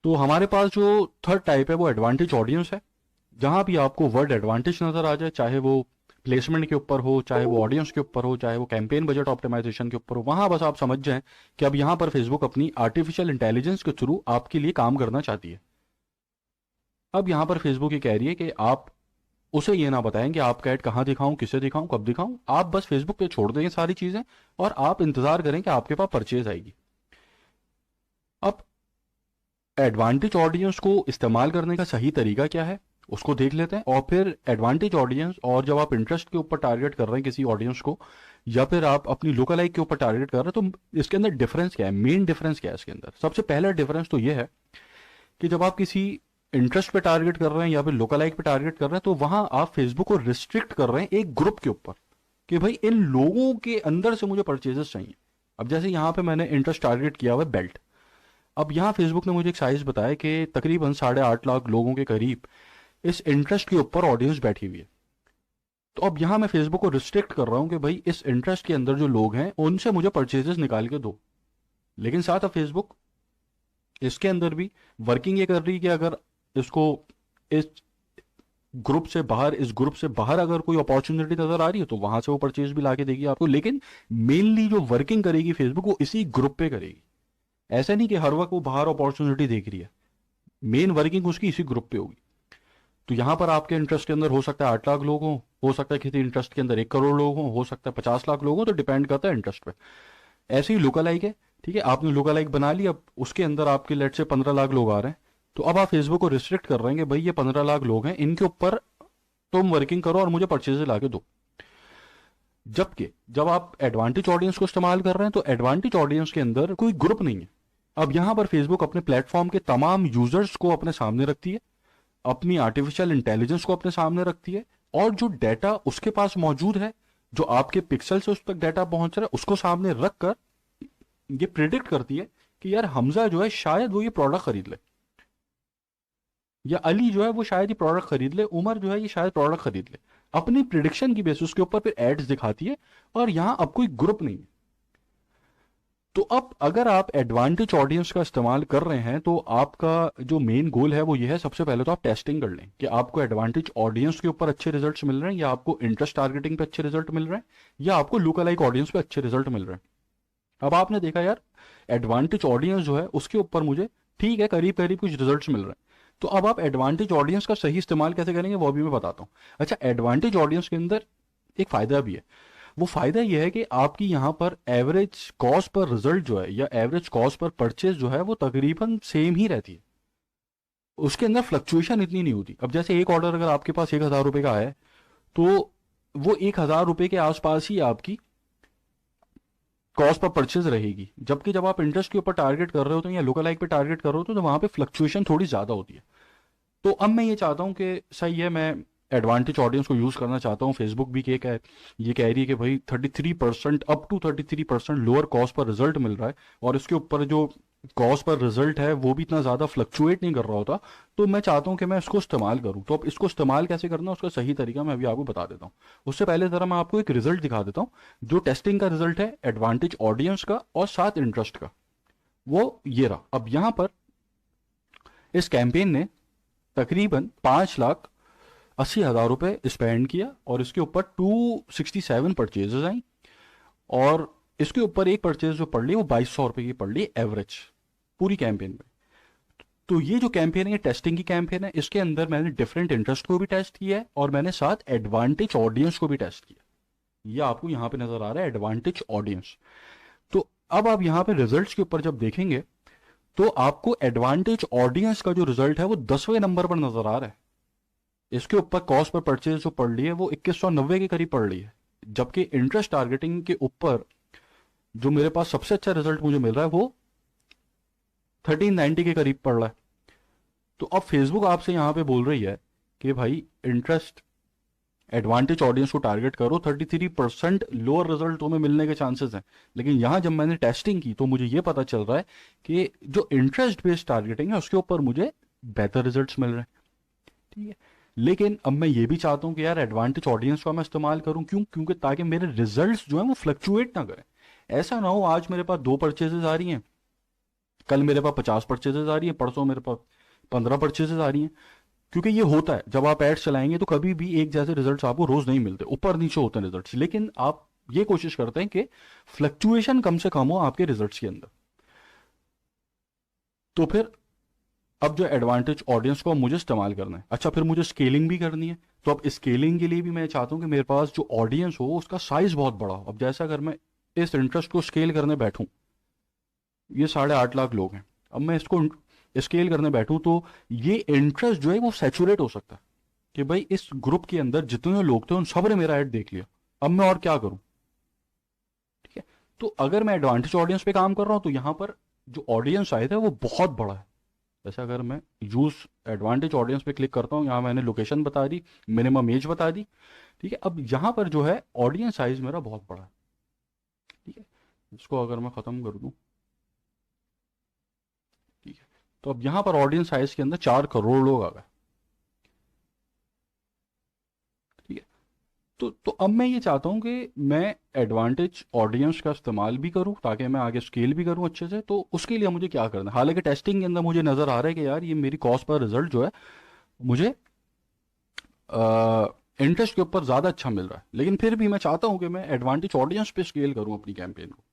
तो हमारे पास जो थर्ड टाइप है वो एडवांटेज ऑडियंस है। जहां भी आपको वर्ड एडवांटेज नजर आ जाए, चाहे वो प्लेसमेंट के ऊपर हो, चाहे वो ऑडियंस के ऊपर हो, चाहे वो कैंपेन बजट ऑप्टिमाइजेशन के ऊपर हो, वहां बस आप समझ जाएं कि अब यहां पर फेसबुक अपनी आर्टिफिशियल इंटेलिजेंस के थ्रू आपके लिए काम करना चाहती है। अब यहां पर फेसबुक ये कह रही है कि आप उसे ये ना बताएं कि आपका ऐड कहां दिखाऊं, किसे दिखाऊं, कब दिखाऊं। आप बस फेसबुक पे छोड़ दें ये सारी चीजें और आप इंतजार करें कि आपके पास परचेज आएगी। अब एडवांटेज ऑडियंस को इस्तेमाल करने का सही तरीका क्या है उसको देख लेते हैं, और फिर एडवांटेज ऑडियंस और जब आप इंटरेस्ट के ऊपर टारगेट कर रहे हैं किसी ऑडियंस को, या फिर आप अपनी लोकलाइक के ऊपर टारगेट कर रहे हैं, तो इसके अंदर डिफरेंस क्या है, मेन डिफरेंस क्या है इसके अंदर। सबसे पहला डिफरेंस तो ये है कि जब आप किसी इंटरेस्ट पे टारगेट कर रहे हैं या फिर लोकलाइक पे टारगेट कर रहे हैं, तो वहां आप फेसबुक को रिस्ट्रिक्ट कर रहे हैं एक ग्रुप के ऊपर कि भाई इन लोगों के अंदर से मुझे परचेजेस चाहिए। अब जैसे यहां पे मैंने इंटरेस्ट टारगेट किया हुआ है बेल्ट। अब यहाँ फेसबुक ने मुझे एक साइज बताया कि तकरीबन 8.5 लाख लोगों के करीब इस इंटरेस्ट के ऊपर ऑडियंस बैठी हुई है। तो अब यहाँ मैं फेसबुक को रिस्ट्रिक्ट कर रहा हूँ कि भाई इस इंटरेस्ट के अंदर जो लोग हैं उनसे मुझे परचेजेस निकाल के दो। लेकिन साथ अब फेसबुक इसके अंदर भी वर्किंग ये कर रही है कि अगर इसको इस ग्रुप से बाहर, इस ग्रुप से बाहर अगर कोई अपॉर्चुनिटी नजर आ रही है तो वहां से वो परचेज भी ला के देगी आपको। लेकिन मेनली जो वर्किंग करेगी फेसबुक वो इसी ग्रुप पे करेगी। ऐसा नहीं कि हर वक्त वो बाहर अपॉर्चुनिटी देख रही है, मेन वर्किंग उसकी इसी ग्रुप पे होगी। तो यहां पर आपके इंटरेस्ट के अंदर हो सकता है 8 लाख लोग हो सकता है किसी इंटरेस्ट के अंदर 1 करोड़ लोग हो सकता है 50 लाख लोग तो डिपेंड करता है इंटरेस्ट पे। ऐसे ही लुकालाइक है, ठीक है, आपने लुकालाइक बना ली, अब उसके अंदर आपके लेट से 15 लाख लोग आ रहे हैं, तो अब आप फेसबुक को रिस्ट्रिक्ट कर रहे हैं कि भाई ये 15 लाख लोग हैं, इनके ऊपर तुम वर्किंग करो और मुझे परचेज ला के दो। जबकि जब आप एडवांटेज ऑडियंस को इस्तेमाल कर रहे हैं तो एडवांटेज ऑडियंस के अंदर कोई ग्रुप नहीं है। अब यहां पर फेसबुक अपने प्लेटफॉर्म के तमाम यूजर्स को अपने सामने रखती है, अपनी आर्टिफिशियल इंटेलिजेंस को अपने सामने रखती है, और जो डाटा उसके पास मौजूद है, जो आपके पिक्सल से उस तक डाटा पहुंच रहा है, उसको सामने रखकर ये प्रिडिक्ट करती है कि यार हमजा जो है शायद वो ये प्रोडक्ट खरीद ले, या अली जो है वो शायद ये प्रोडक्ट खरीद ले, उमर जो है ये शायद प्रोडक्ट खरीद ले। अपनी प्रिडिक्शन की बेसिस के ऊपर फिर एड्स दिखाती है, और यहां अब कोई ग्रुप नहीं है। तो अब अगर आप एडवांटेज ऑडियंस का इस्तेमाल कर रहे हैं तो आपका जो मेन गोल है वो ये है, सबसे पहले तो आप टेस्टिंग कर लें कि आपको एडवांटेज ऑडियंस के ऊपर अच्छे रिजल्ट्स मिल रहे हैं, या आपको इंटरेस्ट टारगेटिंग पे अच्छे रिजल्ट मिल रहे हैं, या आपको लुकालाइक ऑडियंस पे अच्छे रिजल्ट मिल रहे हैं। अब आपने देखा यार एडवांटेज ऑडियंस जो है उसके ऊपर मुझे ठीक है करीब करीब कुछ रिजल्ट्स मिल रहे हैं। तो अब आप एडवांटेज ऑडियंस का सही इस्तेमाल कैसे करेंगे वो भी मैं बताता हूँ। अच्छा, एडवांटेज ऑडियंस के अंदर एक फायदा भी है। वो फायदा यह है कि आपकी यहां पर एवरेज कॉस्ट पर रिजल्ट जो है या एवरेज कॉस्ट पर परचेज जो है वो तकरीबन सेम ही रहती है, उसके अंदर फ्लक्चुएशन इतनी नहीं होती। अब जैसे एक ऑर्डर अगर आपके पास 1,000 रुपए का है तो वो 1,000 रुपए के आसपास ही आपकी कॉस्ट पर परचेज रहेगी। जबकि जब आप इंटरेस्ट के ऊपर टारगेट कर रहे होते हैं या लोकलाइक पे टारगेट कर रहे होते हैं तो वहां पे फ्लक्चुएशन थोड़ी ज्यादा होती है। तो अब मैं ये चाहता हूं कि सही है, मैं एडवांटेज ऑडियंस को यूज करना चाहता हूं। फेसबुक भी ये कह रही है कि भाई 33% अप टू 33% लोअर कॉस्ट पर रिजल्ट मिल रहा है, और इसके ऊपर जो कॉस्ट पर रिजल्ट है वो भी इतना ज्यादा फ्लक्चुएट नहीं कर रहा होता। तो मैं चाहता हूं कि मैं इसको इस्तेमाल करूं। तो अब इसको इस्तेमाल कैसे करना है उसका सही तरीका मैं अभी आपको बता देता हूं। उससे पहले जरा मैं आपको एक रिजल्ट दिखा देता हूं, जो टेस्टिंग का रिजल्ट है एडवांटेज ऑडियंस का और साथ इंटरेस्ट का। वो ये रहा। अब यहां पर इस कैंपेन ने तकरीबन 5,80,000 रुपए स्पेंड किया, और इसके ऊपर 267 परचेजेस आई, और इसके ऊपर एक परचेज जो पड़ ली वो 2,200 रुपए की पड़ ली एवरेज पूरी कैंपेन में। तो ये जो कैंपेन है ये टेस्टिंग की कैंपेन है, इसके अंदर मैंने डिफरेंट इंटरेस्ट को भी टेस्ट किया है और मैंने साथ एडवांटेज ऑडियंस को भी टेस्ट किया। ये आपको यहां पे नजर आ रहा है एडवांटेज ऑडियंस। तो अब आप यहां पे रिजल्ट्स के ऊपर जब देखेंगे तो आपको एडवांटेज ऑडियंस का जो रिजल्ट है वो 10वें नंबर पर नजर आ रहा है। इसके ऊपर कॉस्ट पर परचेज जो पड़ रही है वो 2190 के करीब पड़ रही है। जबकि इंटरेस्ट टारगेटिंग के ऊपर जो मेरे पास सबसे अच्छा रिजल्ट मुझे मिल रहा है वो 1390 के करीब पड़ रहा है। तो अब फेसबुक आपसे यहां पे बोल रही है कि भाई इंटरेस्ट एडवांटेज ऑडियंस को टारगेट करो, 33% लोअर रिजल्ट तुम्हें मिलने के चांसेस हैं। लेकिन यहां जब मैंने टेस्टिंग की तो मुझे यह पता चल रहा है कि जो इंटरेस्ट बेस्ड टारगेटिंग है उसके ऊपर मुझे बेहतर रिजल्ट्स मिल रहे हैं। ठीक है, लेकिन अब मैं ये भी चाहता हूं कि यार एडवांटेज ऑडियंस का मैं इस्तेमाल करूं, क्योंकि ताकि मेरे रिजल्ट्स जो है वो फ्लक्चुएट ना करें। ऐसा ना हो आज मेरे पास 2 परचेजेस आ रही हैं, कल मेरे पास 50 परचेजेस आ रही है, परसों मेरे पास 15 परचेजेस आ रही हैं। क्योंकि ये होता है, जब आप एड्स चलाएंगे तो कभी भी एक जैसे रिजल्ट्स आपको रोज नहीं मिलते, ऊपर नीचे होते हैं रिजल्ट्स, लेकिन आप ये कोशिश करते हैं कि फ्लक्चुएशन कम से कम हो आपके रिजल्ट्स के अंदर। तो फिर अब जो एडवांटेज ऑडियंस को अब मुझे इस्तेमाल करना है, अच्छा फिर मुझे स्केलिंग भी करनी है। तो अब स्केलिंग के लिए भी मैं चाहता हूं कि मेरे पास जो ऑडियंस हो उसका साइज बहुत बड़ा हो। अब जैसा अगर मैं इस इंटरेस्ट को स्केल करने बैठूं, ये 8.5 लाख लोग हैं, अब मैं इसको स्केल करने बैठूं तो ये इंटरेस्ट जो है वो सैचुरेट हो सकता है कि भाई इस ग्रुप के अंदर जितने लोग थे उन सब ने मेरा ऐड देख लिया, अब मैं और क्या करूं। ठीक है, तो अगर मैं एडवांटेज ऑडियंस पे काम कर रहा हूं तो यहां पर जो ऑडियंस आए थे वो बहुत बड़ा है। जैसे अगर मैं यूज एडवांटेज ऑडियंस पे क्लिक करता हूँ, यहाँ मैंने लोकेशन बता दी, मिनिमम एज बता दी। ठीक है, अब यहाँ पर जो है ऑडियंस साइज मेरा बहुत बड़ा है। ठीक है, इसको अगर मैं खत्म कर दूं, ठीक है, तो अब यहाँ पर ऑडियंस साइज के अंदर 4 करोड़ लोग आ गए। ठीक है, तो अब मैं ये चाहता हूँ कि मैं एडवांटेज ऑडियंस का इस्तेमाल भी करूँ ताकि मैं आगे स्केल भी करूँ अच्छे से। तो उसके लिए मुझे क्या करना है, हालांकि टेस्टिंग के अंदर मुझे नजर आ रहा है कि यार ये मेरी कॉस्ट पर रिजल्ट जो है मुझे इंटरेस्ट के ऊपर ज़्यादा अच्छा मिल रहा है, लेकिन फिर भी मैं चाहता हूं कि मैं एडवांटेज ऑडियंस पे स्केल करूं अपनी कैंपेन को।